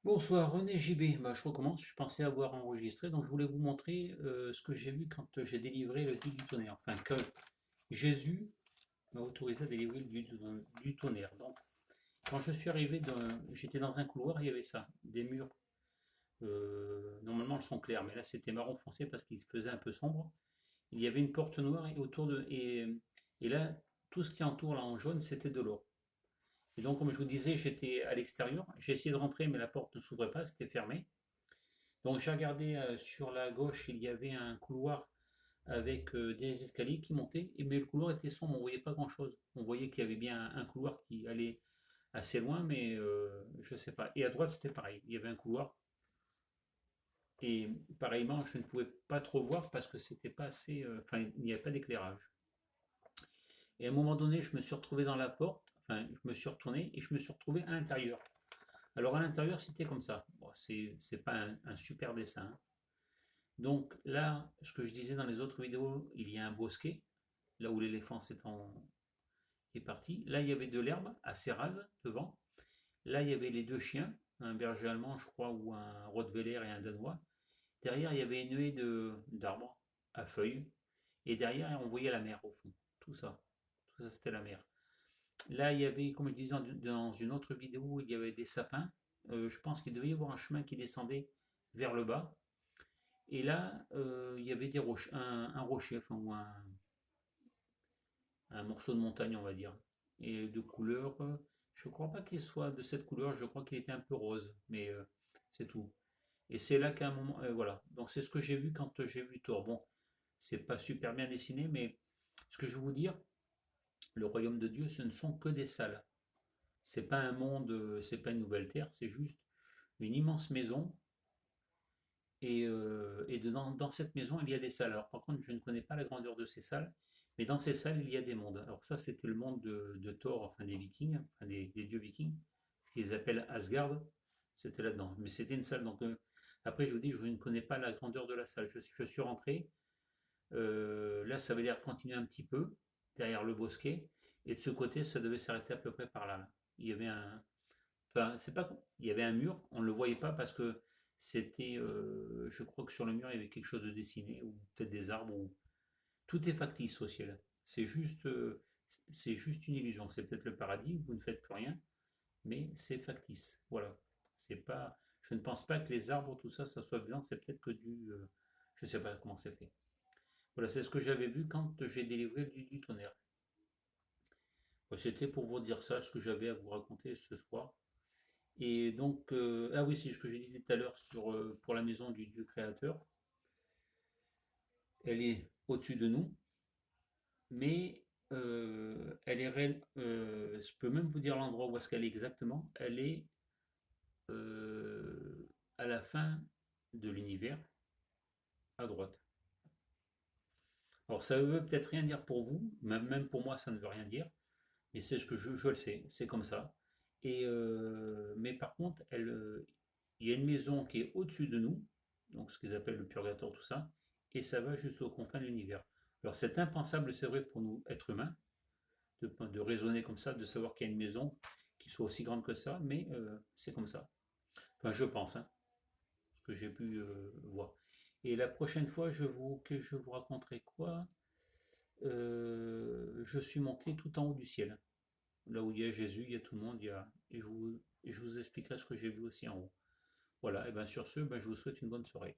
Bonsoir, René JB. Je recommence, je pensais avoir enregistré, donc je voulais vous montrer ce que j'ai vu quand j'ai délivré le guide du tonnerre. Enfin, que Jésus m'a autorisé à délivrer le guide du tonnerre. Donc, quand je suis arrivé, j'étais dans un couloir, il y avait ça, des murs. Normalement, elles sont clairs, mais là c'était marron foncé parce qu'il faisait un peu sombre. Il y avait une porte noire et là, tout ce qui entoure là en jaune, c'était de l'or. Et donc, comme je vous disais, j'étais à l'extérieur. J'ai essayé de rentrer, mais la porte ne s'ouvrait pas, c'était fermé. Donc j'ai regardé sur la gauche, il y avait un couloir avec des escaliers qui montaient, mais le couloir était sombre, on ne voyait pas grand-chose. On voyait qu'il y avait bien un couloir qui allait assez loin, mais je ne sais pas. Et à droite, c'était pareil, il y avait un couloir, et pareillement, je ne pouvais pas trop voir parce que c'était pas assez, enfin, il n'y avait pas d'éclairage. Et à un moment donné, je me suis retrouvé dans la porte, enfin, je me suis retourné et je me suis retrouvé à l'intérieur. Alors à l'intérieur, c'était comme ça. Bon, c'est pas un super dessin, hein. Donc là, ce que je disais dans les autres vidéos, il y a un bosquet, là où l'éléphant est parti. Là, il y avait de l'herbe assez rase devant. Là, il y avait les deux chiens, un berger allemand, je crois, ou un rottweiler et un danois. Derrière, il y avait une haie d'arbres à feuilles. Et derrière, on voyait la mer au fond. Tout ça. Tout ça, c'était la mer. Là, il y avait, comme je disais dans une autre vidéo, il y avait des sapins. Je pense qu'il devait y avoir un chemin qui descendait vers le bas. Et là, il y avait des roches, un rocher, enfin, ou un morceau de montagne, on va dire. Et de couleur, je ne crois pas qu'il soit de cette couleur, je crois qu'il était un peu rose, mais c'est tout. Et c'est là qu'à un moment, voilà. Donc c'est ce que j'ai vu quand j'ai vu Thor. Bon, c'est pas super bien dessiné, mais ce que je veux vous dire, le royaume de Dieu, ce ne sont que des salles. C'est pas un monde, c'est pas une nouvelle terre, c'est juste une immense maison. Et dans cette maison, il y a des salles. Alors par contre, je ne connais pas la grandeur de ces salles, mais dans ces salles, il y a des mondes. Alors ça, c'était le monde de Thor, enfin des Vikings, enfin des dieux Vikings, ce qu'ils appellent Asgard, c'était là-dedans. Mais c'était une salle, donc après, je vous dis, je ne connais pas la grandeur de la salle. Je suis rentré, là, ça avait l'air de continuer un petit peu, derrière le bosquet, et de ce côté, ça devait s'arrêter à peu près par là. Il y avait enfin, c'est pas, il y avait un mur, on ne le voyait pas parce que c'était, je crois que sur le mur il y avait quelque chose de dessiné ou peut-être des arbres ou tout est factice au ciel. C'est juste une illusion. C'est peut-être le paradis, vous ne faites plus rien, mais c'est factice. Voilà. C'est pas, je ne pense pas que les arbres, tout ça, ça soit blanc. C'est peut-être que je sais pas comment c'est fait. Voilà, c'est ce que j'avais vu quand j'ai délivré du tonnerre. Bon, c'était pour vous dire ça, ce que j'avais à vous raconter ce soir. Et donc, ah oui, c'est ce que je disais tout à l'heure pour la maison du Dieu créateur. Elle est au-dessus de nous, mais elle est réelle. Je peux même vous dire l'endroit où est-ce qu'elle est exactement. Elle est à la fin de l'univers, à droite. Alors, ça veut peut-être rien dire pour vous, même pour moi, ça ne veut rien dire, mais c'est ce que je le sais, c'est comme ça. Mais par contre, il y a une maison qui est au-dessus de nous, donc ce qu'ils appellent le purgatoire, tout ça, et ça va jusqu'aux confins de l'univers. Alors c'est impensable, c'est vrai, pour nous, êtres humains, de raisonner comme ça, de savoir qu'il y a une maison qui soit aussi grande que ça, mais c'est comme ça. Enfin, je pense, hein, ce que j'ai pu voir. Et la prochaine fois, que je vous raconterai quoi? Je suis monté tout en haut du ciel. Là où il y a Jésus, il y a tout le monde, et je vous expliquerai ce que j'ai vu aussi en haut. Voilà, et bien sur ce, ben, je vous souhaite une bonne soirée.